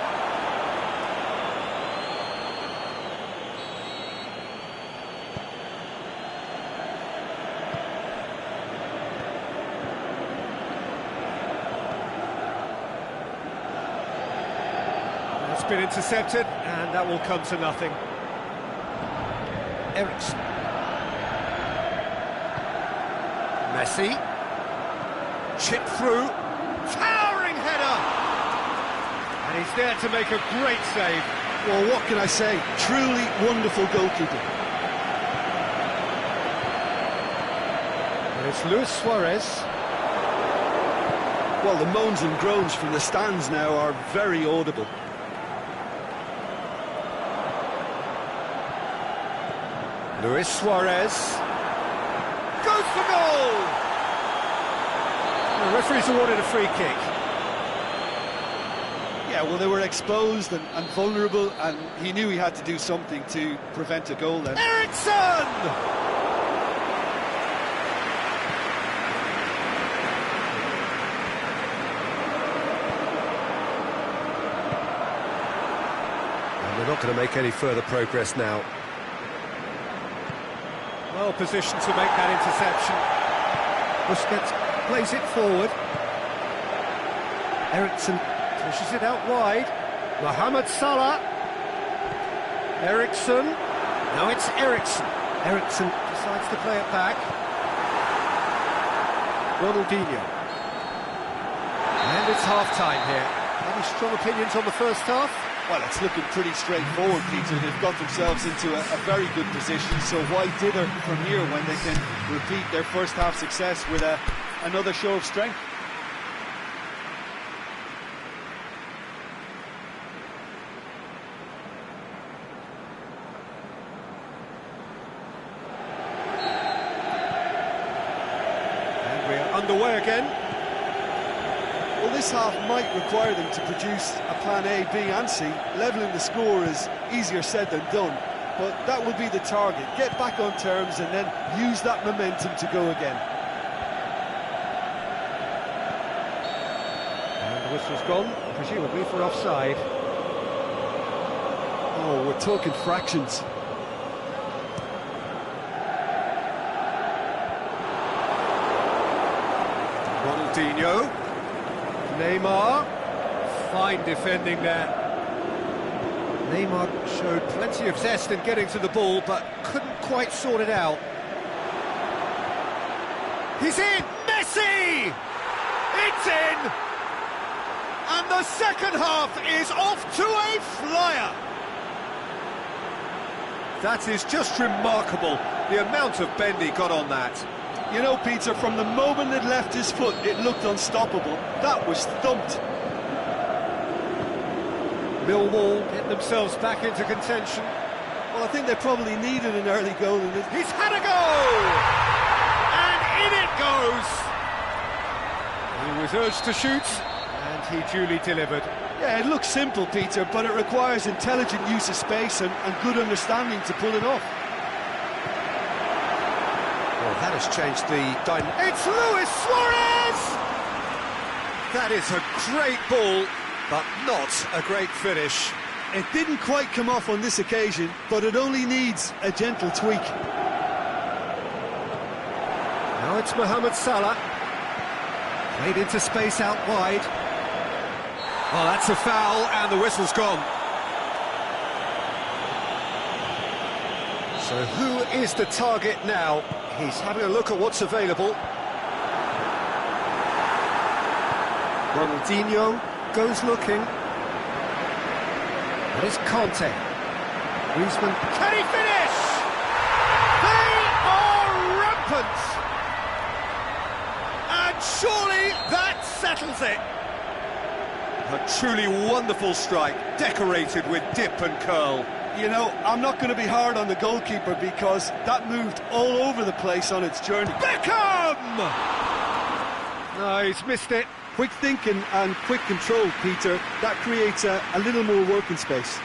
been intercepted, and that will come to nothing. Ericsson. Messi. Chip through. Towering header! And he's there to make a great save. Well, what can I say? Truly wonderful goalkeeping. And it's Luis Suarez. Well, the moans and groans from the stands now are very audible. Luis Suarez goes for goal! The referee's awarded a free kick. Yeah, well, they were exposed and vulnerable, and he knew he had to do something to prevent a goal then. Ericsson! And they're not going to make any further progress now. Well positioned to make that interception. Busquets plays it forward. Ericsson pushes it out wide. Mohamed Salah. Ericsson. Now it's Ericsson. Ericsson decides to play it back. Ronaldinho. And it's half-time here. Any strong opinions on the first half? Well, it's looking pretty straightforward, Peter. They've got themselves into a very good position, so why dither from here when they can repeat their first half success with another show of strength? And we're underway again. Well, this half might require them to produce a plan A, B and C. Levelling the score is easier said than done, but that will be the target. Get back on terms and then use that momentum to go again. And the whistle's gone, presumably for offside. Oh, we're talking fractions. Ronaldinho. Neymar, fine defending there. Neymar showed plenty of zest in getting to the ball, but couldn't quite sort it out. He's in! Messi! It's in! And the second half is off to a flyer! That is just remarkable, the amount of bend he got on that. You know, Peter, from the moment it left his foot, it looked unstoppable. That was thumped. Millwall get themselves back into contention. Well, I think they probably needed an early goal in this. He's had a goal! And in it goes! He was urged to shoot, and he duly delivered. Yeah, it looks simple, Peter, but it requires intelligent use of space and good understanding to pull it off. Well, that has changed the dynamic. It's Luis Suarez! That is a great ball, but not a great finish. It didn't quite come off on this occasion, but it only needs a gentle tweak. Now it's Mohamed Salah. Played into space out wide. Oh, that's a foul, and the whistle's gone. So who is the target now? He's having a look at what's available. Ronaldinho goes looking. That is Conte. Griezmann. Can he finish? They are rampant! And surely that settles it. A truly wonderful strike, decorated with dip and curl. You know, I'm not going to be hard on the goalkeeper because that moved all over the place on its journey. Beckham! No, he's missed it. Quick thinking and quick control, Peter. That creates a little more working space.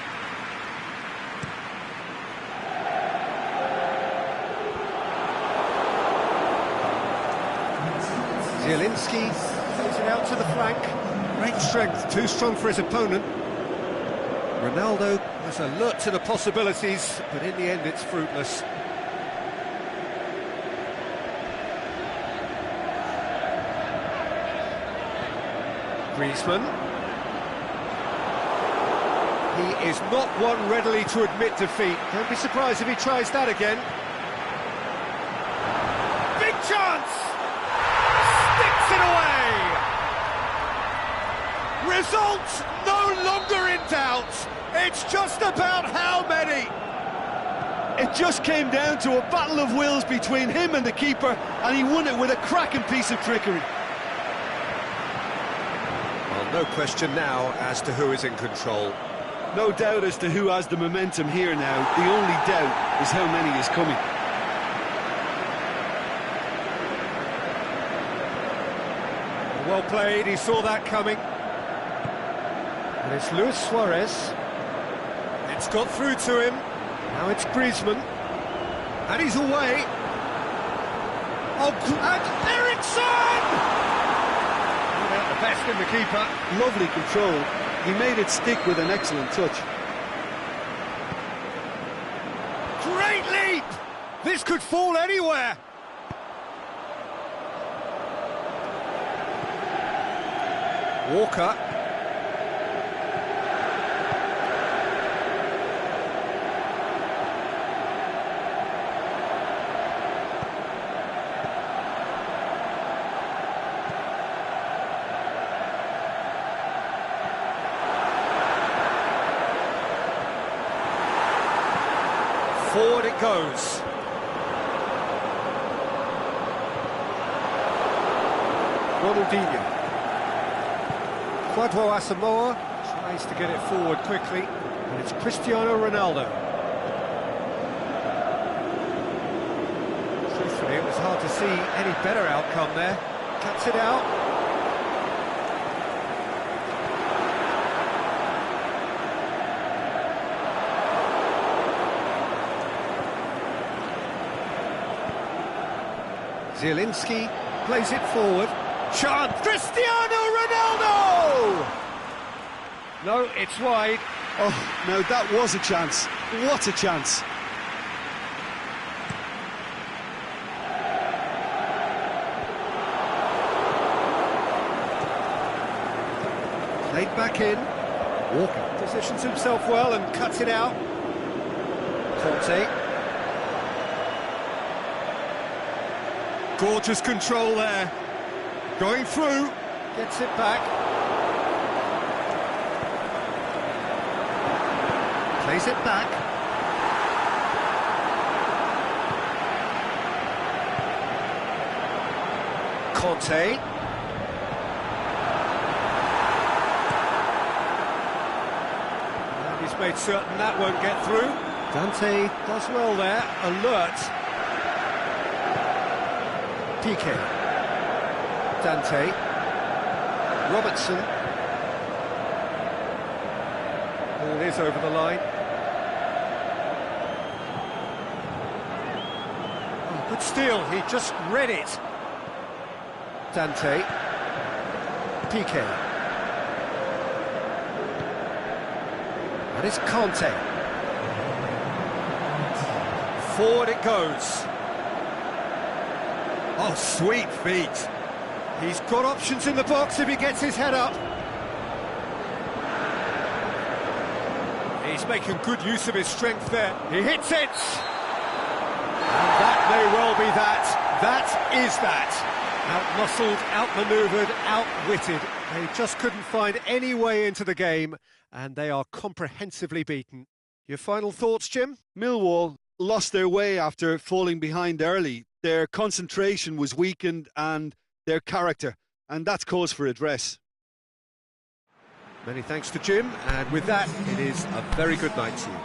Zielinski plays it out to the flank. Great strength, too strong for his opponent. Ronaldo is alert to the possibilities, but in the end it's fruitless. Griezmann. is not one readily to admit defeat. Don't be surprised if he tries that again. Big chance! Sticks it away! Result no longer in doubt. It's just about how many. It just came down to a battle of wills between him and the keeper, and he won it with a cracking piece of trickery. Well, no question now as to who is in control. No doubt as to who has the momentum here now. The only doubt is how many is coming. Well played, he saw that coming. And it's Luis Suarez. It's got through to him. Now it's Griezmann. And he's away. Oh, and Eriksson! Without the best in the keeper. Lovely control. He made it stick with an excellent touch. Great leap! This could fall anywhere. Walker. Forward it goes. Ronaldinho. Quadro Asamoah tries to get it forward quickly, and it's Cristiano Ronaldo. Truthfully, it was hard to see any better outcome there. Cuts it out. Zielinski plays it forward. Chance! Cristiano Ronaldo! No, it's wide. Oh, no, that was a chance. What a chance. Played back in. Walker positions himself well and cuts it out. Conte. Gorgeous control there. Going through. Gets it back. Plays it back. Conte. And he's made certain that won't get through. Dante does well there. Alert. Piqué. Dante. Robertson. And it is over the line. Oh, good steal, he just read it. Dante. Piqué. And it's Conte. Forward it goes. Oh, sweet feet. He's got options in the box if he gets his head up. He's making good use of his strength there. He hits it! And that may well be that. That is that. Out-muscled, out-manoeuvred, outwitted. They just couldn't find any way into the game, and they are comprehensively beaten. Your final thoughts, Jim? Millwall lost their way after falling behind early. Their concentration was weakened and their character, and that's cause for address. Many thanks to Jim, and with that, it is a very good night to you.